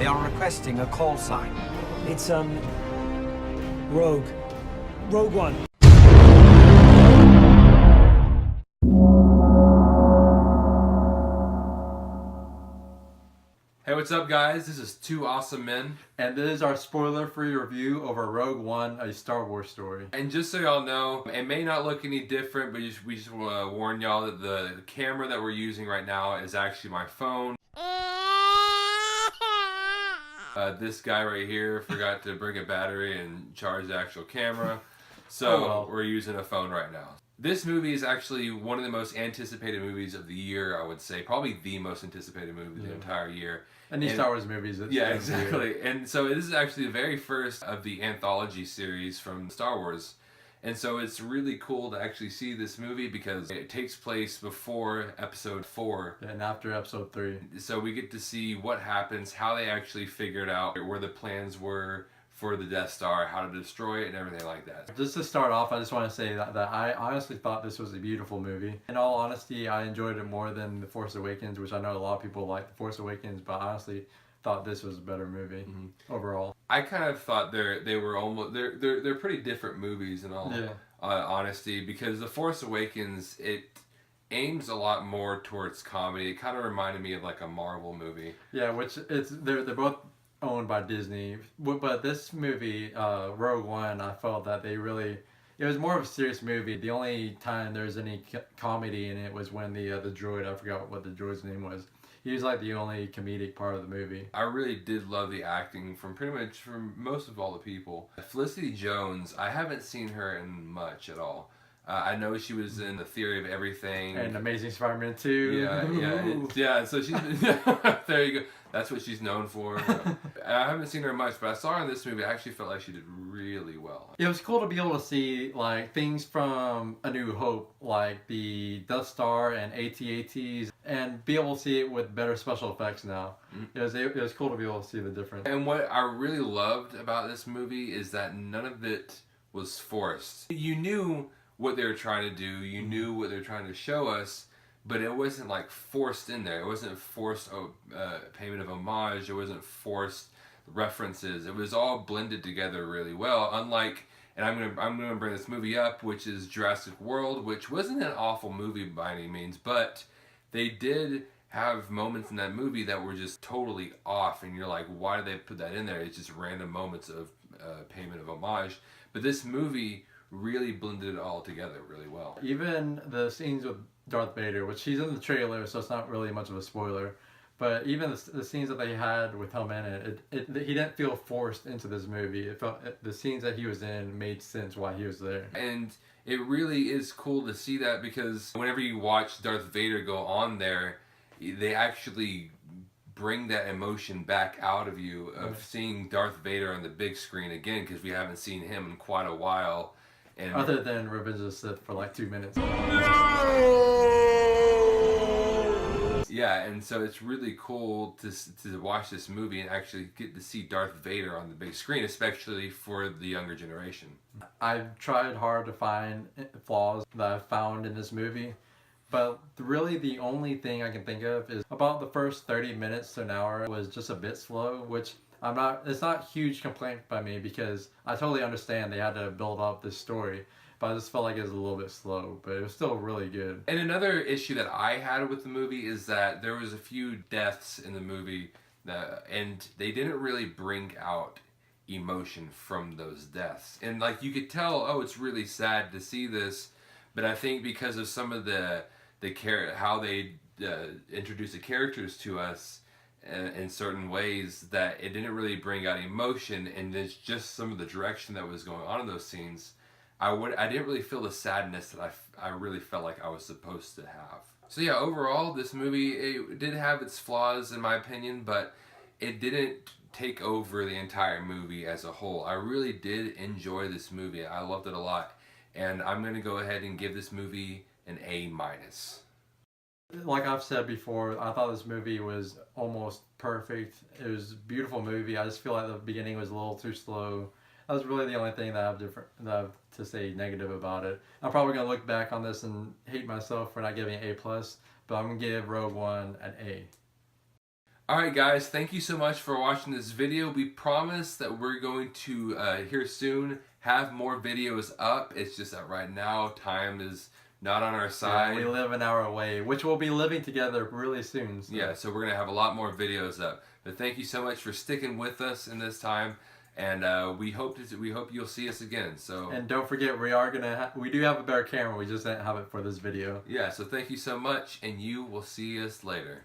They are requesting a call sign. It's, Rogue. Rogue One. Hey, what's up, guys? This is Two Awesome Men. And this is our spoiler-free review over Rogue One, a Star Wars story. And just so y'all know, it may not look any different, but we just want to warn y'all that the camera that we're using right now is actually my phone. This guy right here forgot to bring a battery and charge the actual camera, so we're using a phone right now. This movie is actually one of the most anticipated movies of the year, I would say. Probably the most anticipated movie of the entire year. And these Star Wars movies. Yeah, exactly. And so this is actually the very first of the anthology series from Star Wars. And so it's really cool to actually see this movie because it takes place before Episode 4. And after Episode 3. So we get to see what happens, how they actually figured out where the plans were for the Death Star, how to destroy it, and everything like that. Just to start off, I just want to say that I honestly thought this was a beautiful movie. In all honesty, I enjoyed it more than The Force Awakens, which I know a lot of people like The Force Awakens, but I honestly thought this was a better movie overall. I kind of thought they're pretty different movies in all honesty, because The Force Awakens, it aims a lot more towards comedy. It kind of reminded me of like a Marvel movie. Yeah, which they're both owned by Disney, but this movie, Rogue One, I felt that it was more of a serious movie. The only time there's any comedy in it was when the droid, I forgot what the droid's name was. He was like the only comedic part of the movie. I really did love the acting from most of all the people. Felicity Jones, I haven't seen her in much at all. I know she was in The Theory of Everything. And Amazing Spider-Man 2. Yeah, so she's... there you go. That's what she's known for. I haven't seen her much, but I saw her in this movie. I actually felt like she did really well. It was cool to be able to see like things from A New Hope, like the Death Star and AT-ATs, and be able to see it with better special effects now. It was cool to be able to see the difference. And what I really loved about this movie is that none of it was forced. You knew what they were trying to do, you knew what they were trying to show us, but it wasn't like forced in there. It wasn't forced payment of homage. It wasn't forced references. It was all blended together really well. Unlike, and I'm gonna bring this movie up, which is Jurassic World, which wasn't an awful movie by any means, but they did have moments in that movie that were just totally off, and you're like, why did they put that in there? It's just random moments of payment of homage. But this movie really blended it all together really well. Even the scenes with Darth Vader, which he's in the trailer, so it's not really much of a spoiler, but even the scenes that they had with him in it, he didn't feel forced into this movie. It felt the scenes that he was in made sense why he was there. And it really is cool to see that, because whenever you watch Darth Vader go on there, they actually bring that emotion back out of you of seeing Darth Vader on the big screen again, because we haven't seen him in quite a while. And other than Revenge of the Sith for like 2 minutes. Yeah, and so it's really cool to watch this movie and actually get to see Darth Vader on the big screen, especially for the younger generation. I've tried hard to find flaws that I've found in this movie, but really the only thing I can think of is about the first 30 minutes to an hour was just a bit slow, which it's not a huge complaint by me, because I totally understand they had to build up this story, but I just felt like it was a little bit slow, but it was still really good. And another issue that I had with the movie is that there was a few deaths in the movie and they didn't really bring out emotion from those deaths. And like you could tell, oh, it's really sad to see this, but I think because of some of how they introduce the characters to us in certain ways, that it didn't really bring out emotion, and it's just some of the direction that was going on in those scenes. I didn't really feel the sadness that I really felt like I was supposed to have. So yeah, overall, this movie, it did have its flaws in my opinion, but it didn't take over the entire movie as a whole. I really did enjoy this movie. I loved it a lot, and I'm going to go ahead and give this movie an A-. Like I've said before, I thought this movie was almost perfect. It was a beautiful movie. I just feel like the beginning was a little too slow. That was really the only thing that I have to say negative about it. I'm probably going to look back on this and hate myself for not giving it A+, but I'm going to give Rogue One an A. Alright guys, thank you so much for watching this video. We promise that we're going to, here soon, have more videos up. It's just that right now, time is not on our side. Yeah, we live an hour away, which we'll be living together really soon. So. Yeah, so we're going to have a lot more videos up. But thank you so much for sticking with us in this time. And we hope you'll see us again. So and don't forget, we do have a better camera. We just didn't have it for this video. Yeah, so thank you so much, and you will see us later.